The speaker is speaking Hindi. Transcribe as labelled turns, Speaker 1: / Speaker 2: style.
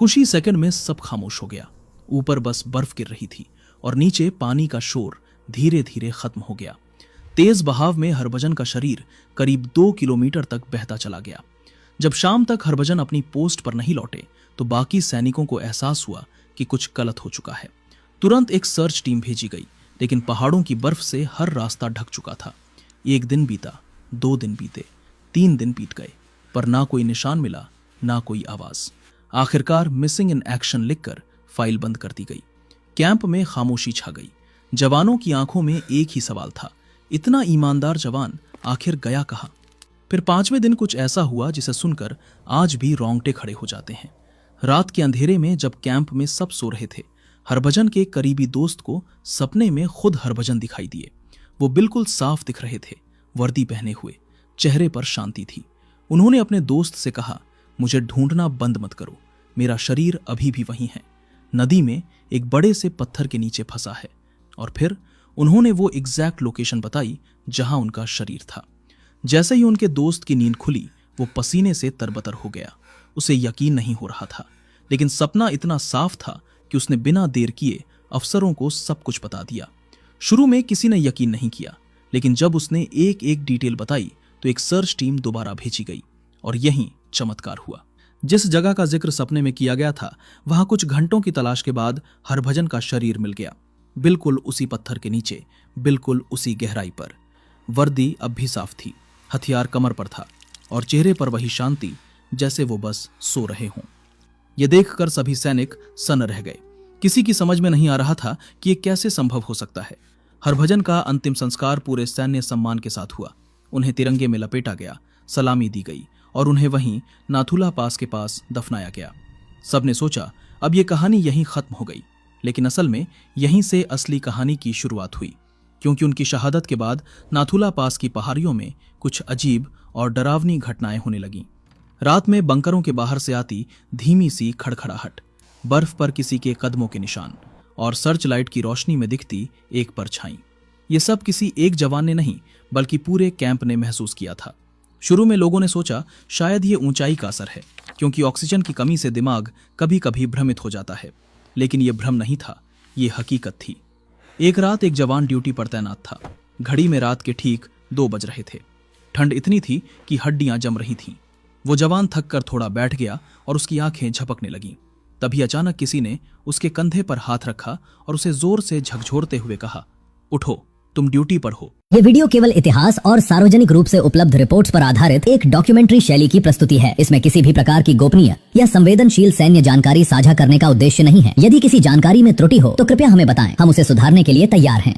Speaker 1: कुछ ही सेकंड में सब खामोश हो गया। ऊपर बस बर्फ गिर रही थी और नीचे पानी का शोर धीरे धीरे खत्म हो गया। तेज बहाव में हरभजन का शरीर करीब 2 किलोमीटर तक बहता चला गया। जब शाम तक हरभजन अपनी पोस्ट पर नहीं लौटे तो बाकी सैनिकों को एहसास हुआ कि कुछ गलत हो चुका है। तुरंत एक सर्च टीम भेजी गई, लेकिन पहाड़ों की बर्फ से हर रास्ता ढक चुका था। 1 दिन बीता, 2 दिन बीते, 3 दिन बीत गए, पर ना कोई निशान मिला, ना कोई आवाज। आखिरकार मिसिंग इन एक्शन लिखकर फाइल बंद कर दी गई। कैंप में खामोशी छा गई। जवानों की आंखों में एक ही सवाल था, इतना ईमानदार जवान आखिर गया कहाँ? फिर 5वें दिन कुछ ऐसा हुआ जिसे सुनकर आज भी रोंगटे खड़े हो जाते हैं। रात के अंधेरे में जब कैंप में सब सो रहे थे, हरभजन के करीबी दोस्त को सपने में खुद हरभजन दिखाई दिए। वो बिल्कुल साफ दिख रहे थे, वर्दी पहने हुए, चेहरे पर शांति थी। उन्होंने अपने दोस्त से कहा, मुझे ढूंढना बंद मत करो, मेरा शरीर अभी भी वहीं है, नदी में एक बड़े से पत्थर के नीचे फंसा है। और फिर उन्होंने वो एग्जैक्ट लोकेशन बताई जहां उनका शरीर था। जैसे ही उनके दोस्त की नींद खुली, वो पसीने से तरबतर हो गया। उसे यकीन नहीं हो रहा था, लेकिन सपना इतना साफ था कि उसने बिना देर किए अफसरों को सब कुछ बता दिया। शुरू में किसी ने यकीन नहीं किया, लेकिन जब उसने एक एक डिटेल बताई तो एक सर्च टीम दोबारा भेजी गई और यहीं चमत्कार हुआ। जिस जगह का जिक्र सपने में किया गया था, वहां कुछ घंटों की तलाश के बाद हरभजन का शरीर मिल गया। बिल्कुल उसी पत्थर के नीचे, बिल्कुल उसी गहराई पर। वर्दी अब भी साफ थी, हथियार कमर पर था और चेहरे पर वही शांति जैसे वो बस सो रहे हों। यह देखकर सभी सैनिक सन्न रह गए। किसी की समझ में नहीं आ रहा था कि यह कैसे संभव हो सकता है। हरभजन का अंतिम संस्कार पूरे सैन्य सम्मान के साथ हुआ। उन्हें तिरंगे में लपेटा गया, सलामी दी गई और उन्हें वहीं नाथुला पास के पास दफनाया गया। सबने सोचा अब यह कहानी यहीं खत्म हो गई, लेकिन असल में यहीं से असली कहानी की शुरुआत हुई, क्योंकि उनकी शहादत के बाद नाथुला पास की पहाड़ियों में कुछ अजीब और डरावनी घटनाएं होने लगीं। रात में बंकरों के बाहर से आती धीमी सी खड़खड़ाहट, बर्फ पर किसी के कदमों के निशान और सर्च लाइट की रोशनी में दिखती एक परछाई। ये सब किसी एक जवान ने नहीं, बल्कि पूरे कैंप ने महसूस किया था। शुरू में लोगों ने सोचा शायद ये ऊंचाई का असर है, क्योंकि ऑक्सीजन की कमी से दिमाग कभी कभी भ्रमित हो जाता है, लेकिन ये भ्रम नहीं था, ये हकीकत थी। एक रात एक जवान ड्यूटी पर तैनात था। घड़ी में रात के ठीक 2 बज रहे थे। ठंड इतनी थी कि हड्डियां जम रही थीं। वो जवान थक कर थोड़ा बैठ गया और उसकी आंखें झपकने लगीं। तभी अचानक किसी ने उसके कंधे पर हाथ रखा और उसे जोर से झकझोरते हुए कहा, उठो, तुम ड्यूटी पर हो।
Speaker 2: ये वीडियो केवल इतिहास और सार्वजनिक रूप से उपलब्ध रिपोर्ट्स पर आधारित एक डॉक्यूमेंट्री शैली की प्रस्तुति है। इसमें किसी भी प्रकार की गोपनीय या संवेदनशील सैन्य जानकारी साझा करने का उद्देश्य नहीं है। यदि किसी जानकारी में त्रुटि हो तो कृपया हमें बताएं, हम उसे सुधारने के लिए तैयार हैं।